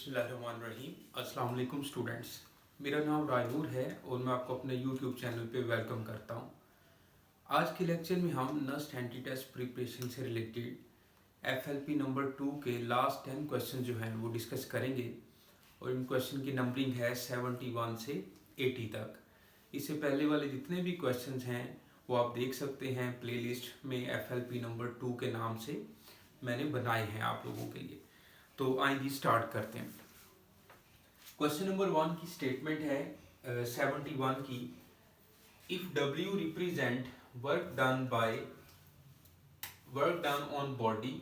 बिस्मिल्लाहिर्रहमानिर्रहीम। अस्सलाम वालेकुम स्टूडेंट्स, मेरा नाम रायनूर है और मैं आपको अपने यूट्यूब चैनल पे वेलकम करता हूँ। आज के लेक्चर में हम नस्ट एंटी टेस्ट प्रिपरेशन से रिलेटेड एफएलपी नंबर 2 के लास्ट 10 क्वेश्चन जो हैं वो डिस्कस करेंगे और इन क्वेश्चन की नंबरिंग है 71 से 80 तक। इससे पहले वाले जितने भी क्वेश्चन हैं वो आप देख सकते हैं प्लेलिस्ट में एफएलपी नंबर 2 के नाम से मैंने बनाए हैं आप लोगों के लिए। तो आइए स्टार्ट करते हैं। क्वेश्चन नंबर 1 की स्टेटमेंट है 71 की, if W represent work done on body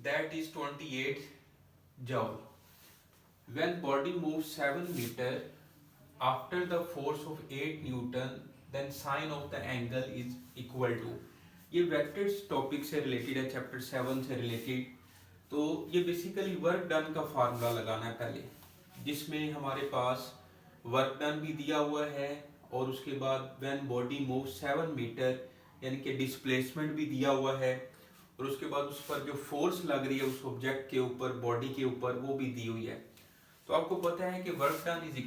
that is 28 joule, when body move 7 metre after the force of 8 newton then sine of the angle is equal to. ये vectors topic से related है, chapter 7 से related. तो ये basically work done का formula लगाना है पहले, जिसमें हमारे पास वर्क डन भी दिया हुआ है और उसके बाद व्हेन बॉडी मूव 7 मीटर यानी कि डिस्प्लेसमेंट भी दिया हुआ है और उसके बाद उस पर जो फोर्स लग रही है उस ऑब्जेक्ट के ऊपर, बॉडी के ऊपर, वो भी दी हुई है। तो आपको पता है कि work done is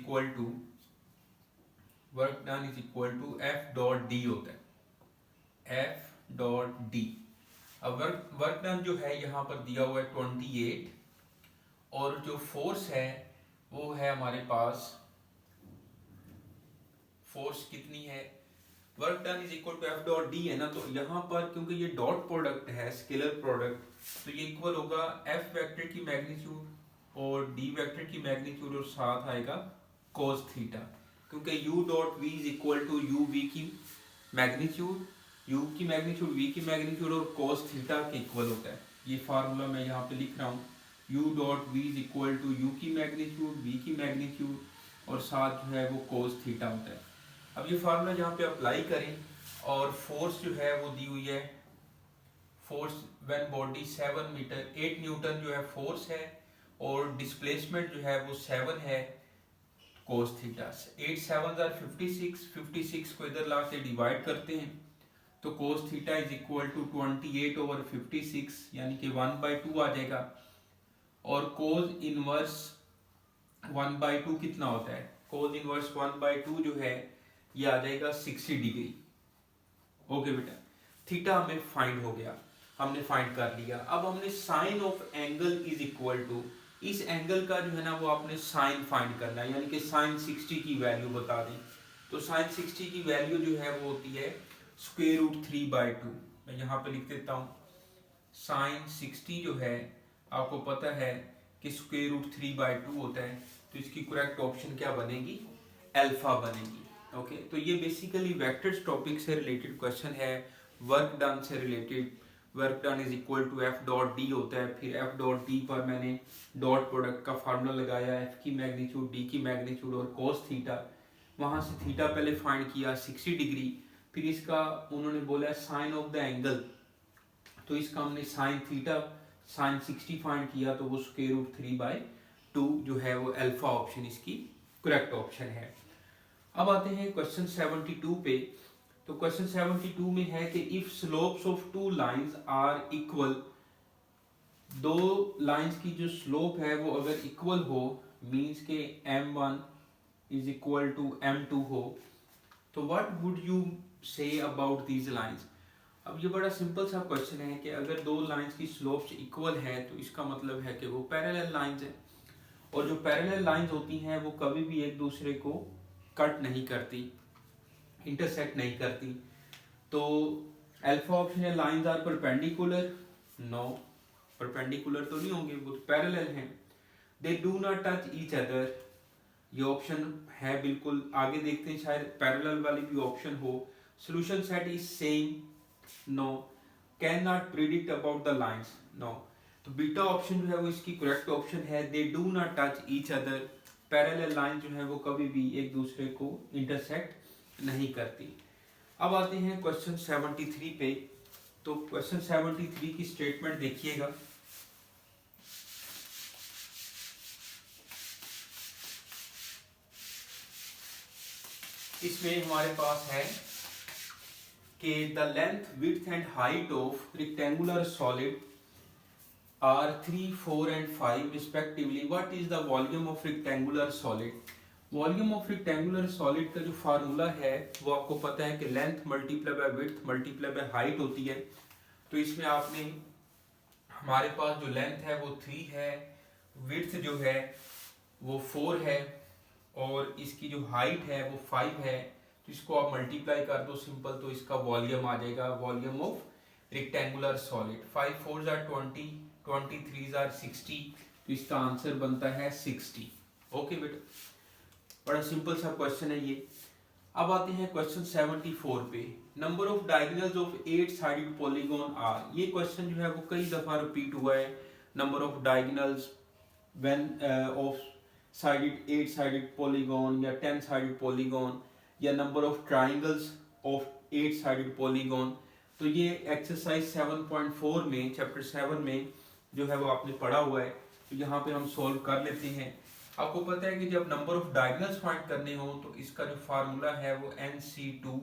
equal to F dot D होता है, एफ डॉट डी। अब वर्क डन जो है यहाँ पर दिया हुआ है 28 और जो फोर्स है वो है हमारे पास, फोर्स कितनी है, work done is equal to F dot D है ना। तो यहाँ पर क्योंकि ये डॉट प्रोडक्ट है, स्केलर प्रोडक्ट, तो ये इक्वल होगा एफ वेक्टर की मैग्नीट्यूड और डी वेक्टर की मैग्नीट्यूड और साथ आएगा कोस थीटा, क्योंकि U dot we is equal to U V की मैग्नीट्यूड, u की मैग्नीट्यूड v की मैग्नीट्यूड और cos थीटा के इक्वल होता है। ये फार्मूला मैं यहाँ पे लिख रहा हूँ, u dot we is equal to u की मैग्नीट्यूड, v की मैग्नीट्यूड और साथ जो है वो cos थीटा होता है। अब ये फार्मूला यहाँ पे अप्लाई करें और फोर्स जो है वो दी हुई है, force when body 7 metre 8 Newton जो है फोर्स है और डिस्प्लेसमेंट जो है वो 7 है cos थीटा। 8 7 56, 56 को इधर ला के डिवाइड करते हैं तो cos theta is equal to 28 over 56 यानी कि 1/2 आ जाएगा और cos इनवर्स 1/2 कितना होता है, cos इनवर्स 1/2 जो है ये आ जाएगा 60 डिग्री। ओके बेटा, थीटा हमें फाइंड हो गया, हमने फाइंड कर लिया। अब हमने sine of angle is equal to, इस एंगल का जो है ना वो आपने साइन फाइंड करना है, यानी कि साइन 60 की वैल्यू बता दें। तो साइन 60 की वैल्यू जो है वो होती है स्क्वायर रूट 3/2। मैं यहाँ पे लिख देता हूँ साइन 60 जो है आपको पता है कि स्क्वायर रूट 3/2 होता है, तो इसकी करेक्ट ऑप्शन क्या बनेगी, अल्फा बनेगी। ओके, तो ये बेसिकली वेक्टर्स टॉपिक से रिलेटेड क्वेश्चन है, वर्क डन से related. Work done is equal to F dot D होता है, फिर एफ डॉट डी पर मैंने डॉट प्रोडक्ट का फार्मूला लगाया, एफ की मैग्नीट्यूड, डी की मैग्नीट्यूड और cos थीटा। वहां से थीटा पहले फाइंड किया 60 डिग्री, फिर इसका उन्होंने बोला साइन ऑफ द एंगल, तो इसका हमने साइन थीटा साइन 60 फाइंड किया, तो वो स्क्वायर रूट 3/2 जो है वो अल्फा ऑप्शन इसकी करेक्ट ऑप्शन है। अब आते हैं क्वेश्चन 72 पे। तो क्वेश्चन 72 में है कि if slopes of two lines are equal, दो लाइंस की जो स्लोप है वो अगर इक्वल हो, मींस के m1 is equal to m2 हो, तो what would you say about these lines. अब ये बड़ा सिंपल सा क्वेश्चन है कि अगर दो लाइंस की स्लोप्स इक्वल है तो इसका मतलब है कि वो पैरेलल लाइंस है, और जो पैरेलल लाइंस होती हैं वो कभी भी एक दूसरे को कट नहीं करती, इंटरसेक्ट नहीं करती। तो अल्फा ऑप्शन है lines are perpendicular, no perpendicular तो नहीं होंगे, वो पैरेलल हैं। They do not touch each other, ये ऑप्शन है बिल्कुल। आगे देखते हैं शायद पैरेलल वाली भी ऑप्शन हो। Solution set is same, no. Can not predict about the lines, no. तो बीटा ऑप्शन जो है वो इसकी करेक्ट ऑप्शन है। They do not touch each other, parallel line जो है वो कभी भी एक दूसरे को इंटरसेक्ट नहीं करती। अब आते हैं क्वेश्चन 73 पे। तो क्वेश्चन 73 की स्टेटमेंट देखिएगा, इसमें हमारे पास है कि the length width and height of rectangular solid R3, 4 and 5 respectively, what is the volume of rectangular solid? Volume of rectangular solid का जो फार्मूला है वो आपको पता है कि length multiply by width multiply by height होती है। तो इसमें आपने हमारे पास जो लेंथ है वो 3 है, विड्थ जो है वो 4 है और इसकी जो हाइट है वो 5 है। तो इसको आप मल्टीप्लाई कर दो सिंपल, तो इसका वॉल्यूम आ जाएगा, volume of rectangular solid. 5 4 are 20, 23 are 60, तो इसका आंसर बनता है 60। ओके बेटा, बड़ा सिंपल सा क्वेश्चन है ये। अब आते हैं क्वेश्चन 74 पे। Number of diagonals of 8 sided polygon are. ये क्वेश्चन जो है वो कई दफा रिपीट हुआ है। Number of diagonals when of sided 8 sided polygon या 10 साइडेड पॉलीगॉन या number of triangles of 8 sided polygon. तो ये एक्सरसाइज 7.4 में चैप्टर 7 में जो है वो आपने पढ़ा हुआ है। तो यहाँ पे हम सॉल्व कर लेते हैं। आपको पता है कि जब नंबर ऑफ डायगोनल्स फाइंड करने हो तो इसका जो फार्मूला है वो NC2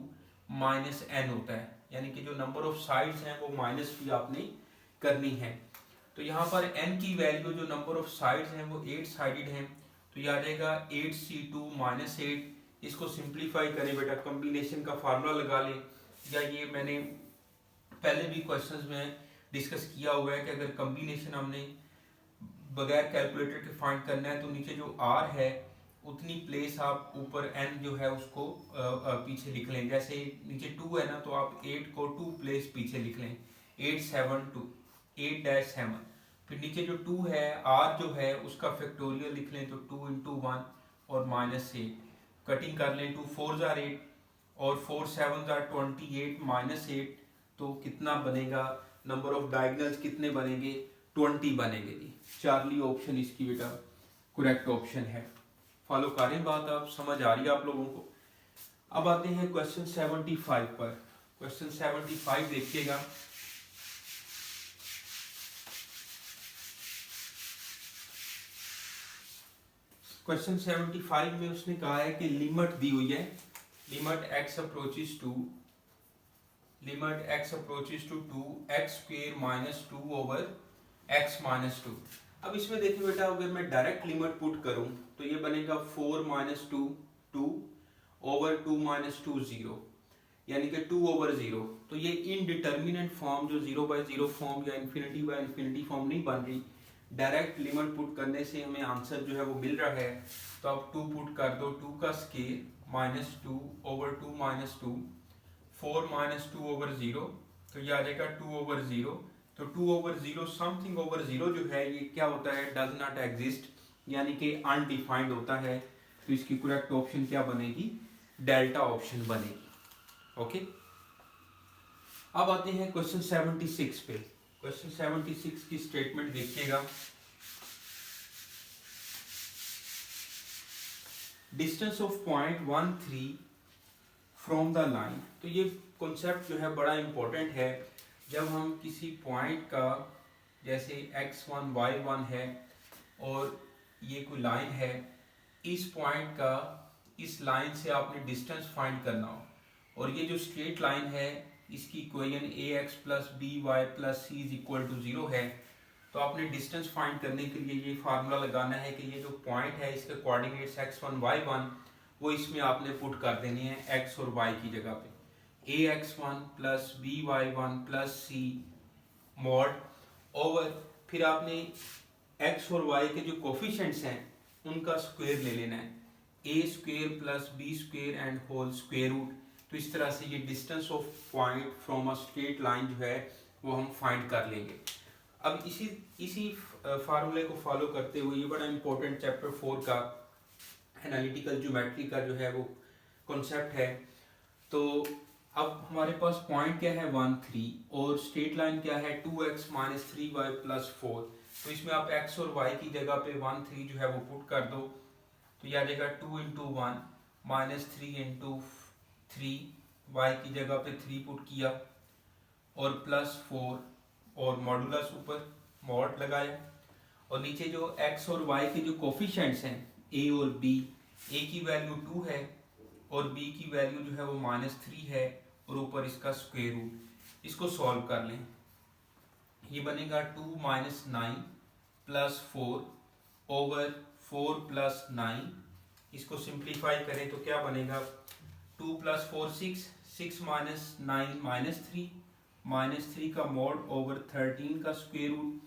माइनस n होता है, यानी कि जो नंबर ऑफ साइड्स हैं वो माइनस भी आपने करनी है। तो यहाँ पर n की वैल्यू, जो नंबर ऑफ साइड्स हैं वो 8 साइडेड हैं, तो ये आ जाएगा 8C2 माइनस 8। इसको सिंप्लीफाई करें बेटा, कम्बिनेशन का फार्मूला लगा लें, या ये मैंने पहले भी क्वेश्चंस में डिस्कस किया हुआ है कि अगर कम्बिनेशन हमने बगैर कैलकुलेटर के फाइंड करना है तो नीचे जो r है उतनी प्लेस आप ऊपर n जो है उसको पीछे लिख लें। जैसे नीचे 2 है ना, तो आप 8 को 2 प्लेस पीछे लिख लें, 8-7 फिर नीचे जो 2 है r जो है उसका फैक्टोरियल लिख लें, तो 2 into 1 और -8 कटिंग कर लें, 2 4 आर 8 और 4 7 आर 28 -8। तो कितना बनेगा, नंबर ऑफ डायगोनल्स कितने बनेंगे, 20 बनेंगे जी। चार्ली ऑप्शन इसकी बेटा करेक्ट ऑप्शन है। फॉलो करें बात, आप समझ आ रही है आप लोगों को। अब आते हैं क्वेश्चन 75 पर। क्वेश्चन 75 देखिएगा। क्वेश्चन 75 में उसने कहा है कि लिमिट दी हुई है, limit x approaches to 2x square minus 2 over x minus 2। अब इसमें देखिए बेटा, अगर मैं डायरेक्ट लिमिट पुट करूं तो ये बनेगा 4 माइनस 2 2 ओवर 2 माइनस 2 0, यानी कि 2 ओवर 0। तो ये इनडिटर्मिनेंट फॉर्म, जो 0/0 फॉर्म या इन्फिनिटी फॉर्म नहीं बन रही। डायरेक्ट लिमिट पुट करने से हमें आंसर जो है वो मिल रहा है। तो आप 2 पुट कर दो, 2 का square minus 2 over 2 minus 2, 4 minus 2 over 0, तो ये आ जाएगा 2 ओवर 0। तो 2 ओवर 0 समथिंग ओवर 0 जो है ये क्या होता है, डज नॉट एग्जिस्ट, यानी कि अनडिफाइंड होता है। तो इसकी करेक्ट ऑप्शन क्या बनेगी, डेल्टा ऑप्शन बनेगी। ओके, अब आते हैं क्वेश्चन 76 पे। क्वेश्चन 76 की स्टेटमेंट देखिएगा। Distance of point 1 3 from the line. तो ये कॉन्सेप्ट जो है बड़ा इंपॉर्टेंट है। जब हम किसी पॉइंट का, जैसे x1 y1 है और ये कोई लाइन है, इस पॉइंट का इस लाइन से आपने डिस्टेंस फाइंड करना हो, और ये जो स्ट्रेट लाइन है इसकी equation ax plus by plus c is equal to 0 है। तो आपने डिस्टेंस फाइंड करने के लिए ये फार्मूला लगाना है कि ये जो पॉइंट है इसके कोऑर्डिनेट्स x1 y1 वो इसमें आपने पुट कर देनी है x और y की जगह पे। ax1 plus by1 plus c mod over, फिर आपने x और y के जो कोफिशिएंट्स हैं उनका स्क्वायर ले लेना है, a square plus b square and whole square root. तो इस तरह से ये distance of point from a straight line जो है वो हम फाइंड कर लेंगे। अब इसी फार्मूले को फॉलो करते हुए, ये बड़ा इंपॉर्टेंट चैप्टर 4 का एनालिटिकल ज्योमेट्री का जो है वो कॉन्सेप्ट है। तो अब हमारे पास पॉइंट क्या है 1 3 और स्ट्रेट लाइन क्या है 2x माइनस 3y प्लस 4। तो इसमें आप x और y की जगह पे 1 3 जो है वो पुट कर दो, तो यह आ जाएगा 2 इंटू 1 माइनस 3 इंटू 3, y की जगह पे 3 पुट किया और प्लस 4 और मॉडुलस ऊपर मॉड लगाया, और नीचे जो x और y के जो कोफिशिएंट्स हैं a और b, a की वैल्यू 2 है और b की वैल्यू जो है वो -3 है और ऊपर इसका स्क्वायर रूट। इसको सॉल्व कर लें। ये बनेगा 2 माइनस 9 प्लस 4 ओवर 4 प्लस 9। इसको सिंप्लीफाई करें तो क्या बनेगा, 2 प्लस 4 6, 6 माइनस 9 माइनस 3 का मॉड ओवर 13 का स्क्वायर रूट।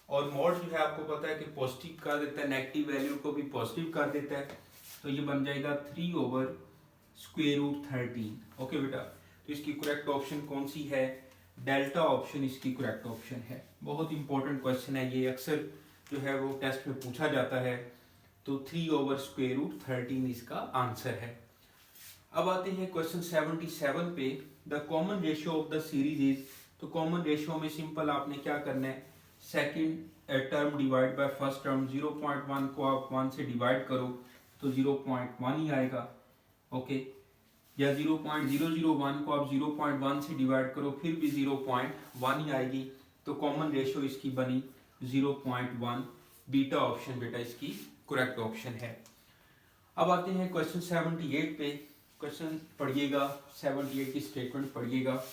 और मॉड जो है आपको पता है कि पॉजिटिव कर देता है, नेगेटिव वैल्यू को भी पॉजिटिव कर देता है, तो ये बन जाएगा 3 ओवर स्क्वायर रूट 13। ओके बेटा, तो इसकी करेक्ट ऑप्शन कौन सी है, डेल्टा ऑप्शन इसकी करेक्ट ऑप्शन है। बहुत इंपॉर्टेंट क्वेश्चन है ये, अक्सर जो है वो टेस्ट में पूछा जाता है। तो 3 ओवर स्क्वायर रूट 13 इसका आंसर है। अब आते हैं क्वेश्चन 77 पे, the common ratio of the series is. तो कॉमन रेशियो में सिंपल आपने क्या करना है, second term divide by first term, 0.1 को आप 1 से डिवाइड करो तो 0.1 ही आएगा। ओके, या 0.001 को आप 0.1 से डिवाइड करो फिर भी 0.1 ही आएगी। तो कॉमन रेशियो इसकी बनी 0.1। बीटा ऑप्शन बेटा इसकी करेक्ट ऑप्शन है। अब आते हैं क्वेश्चन 78 पे। क्वेश्चन पढ़िएगा, 78 की स्टेटमेंट पढ़िएगा।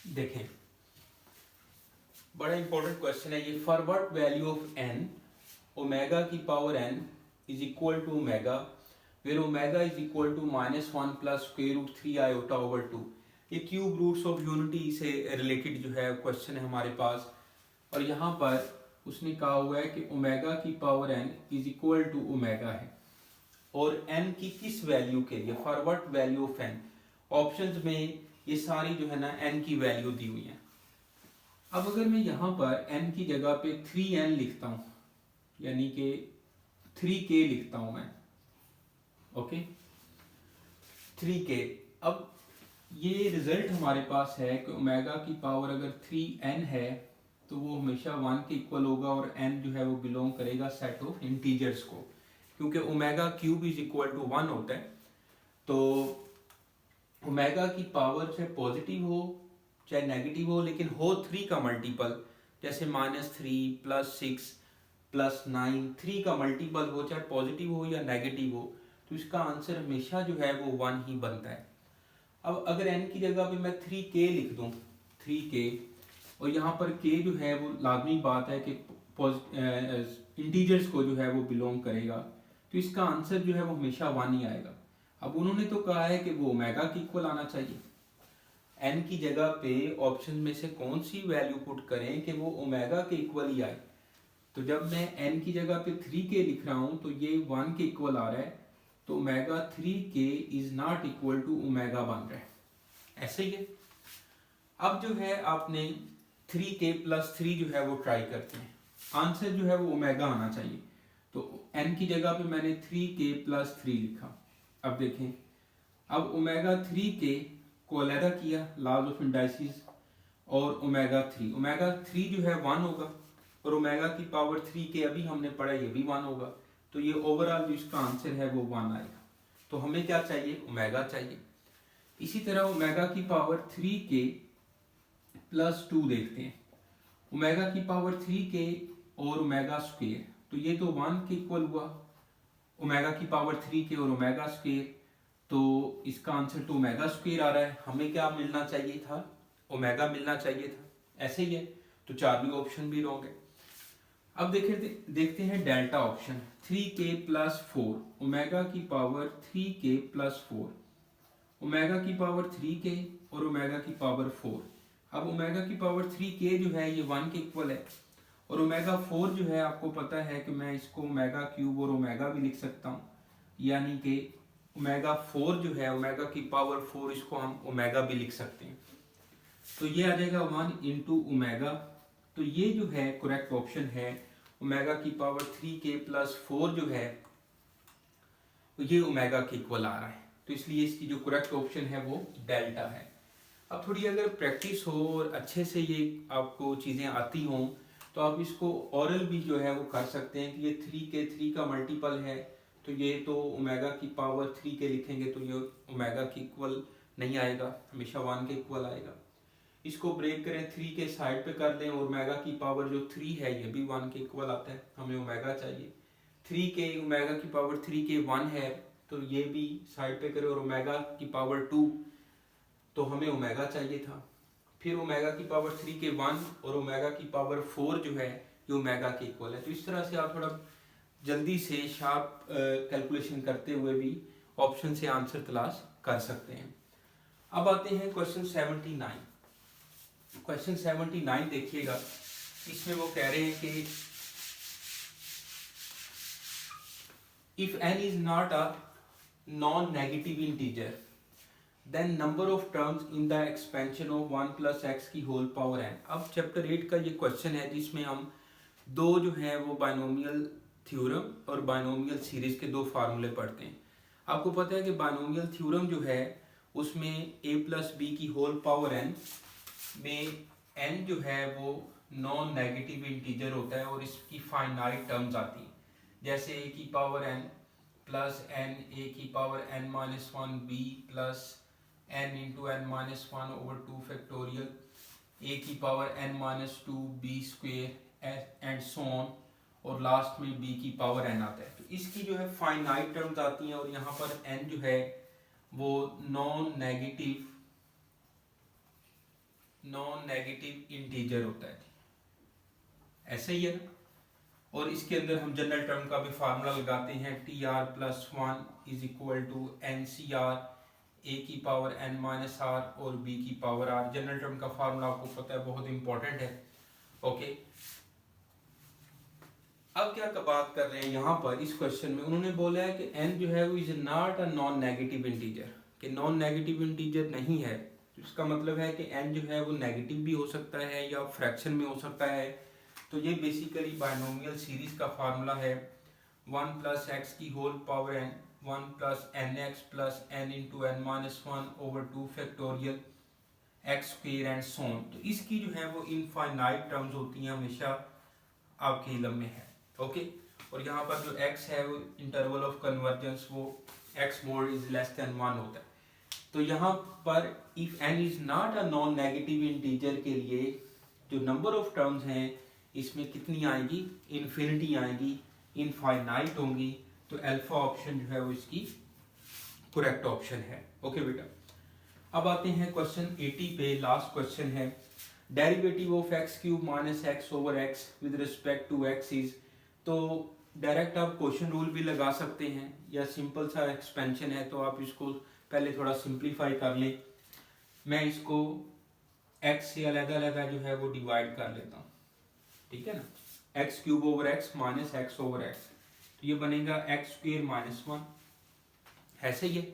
देखें, बड़ा इंपॉर्टेंट क्वेश्चन है ये। For what value of n, omega की power n is equal to omega, where omega is equal to -1 plus square root 3 iota over 2। ये क्यूब रूट्स ऑफ यूनिटी से रिलेटेड जो है क्वेश्चन है हमारे पास। और यहाँ पर उसने कहा हुआ है कि ओमेगा की power n is equal to omega है, और n की किस वैल्यू के लिए, for what value of n। Options में ये सारी जो है ना n की वैल्यू दी हुई है। अब अगर मैं यहाँ पर n की जगह पे 3n लिखता हूँ, यानी कि 3k लिखता हूँ मैं, ओके 3k। अब ये रिजल्ट हमारे पास है कि ओमेगा की पावर अगर 3n है तो वो हमेशा 1 के इक्वल होगा, और n जो है वो बिलोंग करेगा सेट ऑफ इंटीजर्स को, क्योंकि omega cube is equal to 1 होता है। तो ओमेगा की पावर चाहे पॉजिटिव हो चाहे नेगेटिव हो, लेकिन हो 3 का मल्टीपल, जैसे -3 प्लस 6 प्लस 9, 3 का मल्टीपल हो, चाहे पॉजिटिव हो या नेगेटिव हो, तो इसका आंसर हमेशा जो है वो 1 ही बनता है। अब अगर n की जगह पे मैं 3k लिख दूं, 3k, और यहाँ पर k जो है वो लाजमी बात है कि इंटीजर्स को जो है वो बिलोंग करेगा, तो इसका आंसर जो है वो हमेशा 1 ही आएगा। अब उन्होंने तो कहा है कि वो ओमेगा के इक्वल आना चाहिए, n की जगह पे ऑप्शन में से कौन सी वैल्यू पुट करें कि वो ओमेगा के इक्वल ही आए। तो जब मैं n की जगह पे 3k लिख रहा हूं तो ये 1 के इक्वल आ रहा है, तो omega 3k is not equal to omega बन रहा है, ऐसे ही है। अब जो है आपने 3k प्लस 3 जो है वो ट्राई करते हैं, आंसर जो है वो ओमेगा आना चाहिए। तो n की जगह पे मैंने 3k प्लस 3 लिखा। अब देखें, अब ओमेगा 3k को अलहदा किया, लॉज ऑफ इंडाइसिस, और ओमेगा 3 जो है 1 होगा, और ओमेगा की पावर 3k अभी हमने पढ़ा ये भी 1 होगा, तो ये ओवरऑल जो इसका आंसर है वो 1 आएगा। तो हमें क्या चाहिए, ओमेगा चाहिए। इसी तरह ओमेगा की पावर 3k प्लस 2 देखते हैं, ओमेगा की पावर 3k और ओमेगा स्क्वायर, तो ये तो 1 के इक्वल हुआ, ओमेगा की पावर 3k और ओमेगा स्क्वायर, तो इसका आंसर तो ओमेगा स्क्वायर आ रहा है। हमें क्या मिलना चाहिए था, ओमेगा मिलना चाहिए था, ऐसे ही है। तो 4 भी ऑप्शन भी रॉन्ग है। अब देखते हैं delta option, 3k plus 4, omega की पावर 3k प्लस 4, ओमेगा की पावर 3k और ओमेगा की पावर 4। अब ओमेगा की पावर 3k जो है ये 1 के इक्वल है, और ओमेगा 4 जो है आपको पता है कि मैं इसको ओमेगा क्यूब और ओमेगा भी लिख सकता हूँ, यानी कि ओमेगा 4 जो है ओमेगा की पावर 4, इसको हम ओमेगा भी लिख सकते हैं। तो ये आ जाएगा 1 इंटू ओमेगा। तो ये जो है करेक्ट ऑप्शन है, ओमेगा की पावर 3k प्लस 4 जो है ये ओमेगा के इक्वल आ रहा है, तो इसलिए इसकी जो करेक्ट ऑप्शन है वो डेल्टा है। अब थोड़ी अगर प्रैक्टिस हो और अच्छे से ये आपको चीज़ें आती हों तो आप इसको ओरल भी जो है वो कर सकते हैं कि ये 3k 3 का मल्टीपल है, तो ये तो ओमेगा की पावर 3k लिखेंगे तो ये ओमेगा के इक्वल नहीं आएगा, हमेशा 1 के इक्वल आएगा। इसको ब्रेक करें, 3 के साइड पे कर दें, और ओमेगा की पावर जो 3 है ये भी 1 के इक्वल आता है, हमें ओमेगा चाहिए। 3k ओमेगा की पावर 3k 1 है, तो ये भी साइड पे करें, और ओमेगा की पावर 2 तो हमें ओमेगा चाहिए था, फिर ओमेगा की पावर 3 के 1 और ओमेगा की पावर 4 जो है ये ओमेगा के इक्वल है। तो इस तरह से आप थोड़ा जल्दी से शार्प कैलकुलेशन करते हुए भी ऑप्शन से आंसर तलाश कर सकते हैं। अब आते हैं क्वेश्चन 79। क्वेश्चन 79 देखिएगा, इसमें वो कह रहे हैं कि if n is not a non negative integer then number of terms in the expansion of 1 plus x की होल पावर n। अब चैप्टर 8 का ये क्वेश्चन है जिसमें हम दो जो है वो बाइनोमियल थ्योरम और बाइनोमियल सीरीज के दो फार्मूले पढ़ते हैं। आपको पता है कि बाइनोमियल थ्योरम जो है उसमें a प्लस बी की होल पावर n में n जो है वो नॉन नेगेटिव इंटीजर होता है और इसकी फाइनाइट टर्म्स आती हैं, जैसे a की power n plus n, a की power n minus 1 b plus n into n minus 1 over 2 factorial, a की power n minus 2 b square and so on, और लास्ट में b की पावर n आता है। तो इसकी जो है फाइनाइट टर्म्स आती हैं और यहाँ पर n जो है वो नॉन नेगेटिव इंटीजर होता है, ऐसा ही है ना। और इसके अंदर हम जनरल टर्म का भी फार्मूला लगाते हैं, T r plus 1 is equal to n C r a की पावर n माइनस आर और b की पावर r। जनरल टर्म का फार्मूला आपको पता है, बहुत इंपॉर्टेंट है। ओके, अब क्या बात कर रहे हैं यहाँ पर इस क्वेश्चन में, उन्होंने बोला है कि n जो है वो is not a non negative integer, कि नॉन नेगेटिव इंटीजर नहीं है। तो इसका मतलब है कि n जो है वो नेगेटिव भी हो सकता है या फ्रैक्शन में हो सकता है। तो ये बेसिकली बाइनोमियल सीरीज का फार्मूला है 1 प्लस एक्स की whole power n, 1 plus n x plus n into n minus 1 over 2 factorial x square and so on. तो इसकी जो है वो इनफाइनाइट टर्म्स होती हैं, हमेशा आपके इल्म में है। ओके, और यहाँ पर जो x है वो इंटरवल ऑफ कन्वर्जेंस वो x mode is less than 1 होता है। तो यहाँ पर if n is not a non negative integer के लिए जो नंबर ऑफ टर्म्स हैं इसमें कितनी आएगी, इन्फिनिटी आएगी, इनफाइनाइट होंगी। तो अल्फा ऑप्शन जो है वो इसकी करेक्ट ऑप्शन है। ओके बेटा, अब आते हैं क्वेश्चन 80 पे, लास्ट क्वेश्चन है derivative of x cube minus x over x with respect to x is. तो डायरेक्ट आप क्वेश्चन रूल भी लगा सकते हैं या सिंपल सा एक्सपेंशन है तो आप इसको पहले थोड़ा सिंप्लीफाई कर लें। मैं इसको x से अलग-अलग जो है वो डिवाइड कर लेता हूँ, ठीक है ना। X cube over x minus x over x, तो ये बनेगा एक्स स्क्वेयर माइनस 1, ऐसे ही है।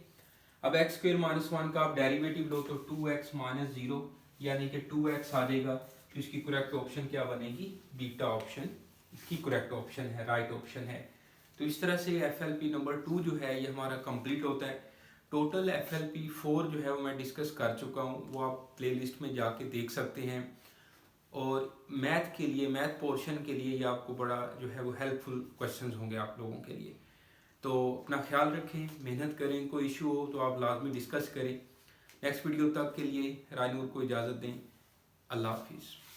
अब एक्स स्क्वेयर माइनस 1 का आप डेरिवेटिव लो तो 2x माइनस 0 यानी कि 2x आ जाएगा। तो इसकी करेक्ट ऑप्शन क्या बनेगी, बीटा ऑप्शन इसकी करेक्ट ऑप्शन है, राइट ऑप्शन है। तो इस तरह से FLP नंबर 2 जो है ये हमारा कंप्लीट होता है। टोटल FLP 4 जो है वो मैं डिस्कस कर चुका हूँ, वो आप प्लेलिस्ट में जाके देख सकते हैं। और मैथ के लिए, मैथ पोर्शन के लिए ये आपको बड़ा जो है वो हेल्पफुल क्वेश्चंस होंगे आप लोगों के लिए। तो अपना ख्याल रखें, मेहनत करें, कोई इशू हो तो आप लाजमी डिस्कस करें। नेक्स्ट वीडियो तक के लिए रायनूर को इजाज़त दें। अल्लाह हाफिज़।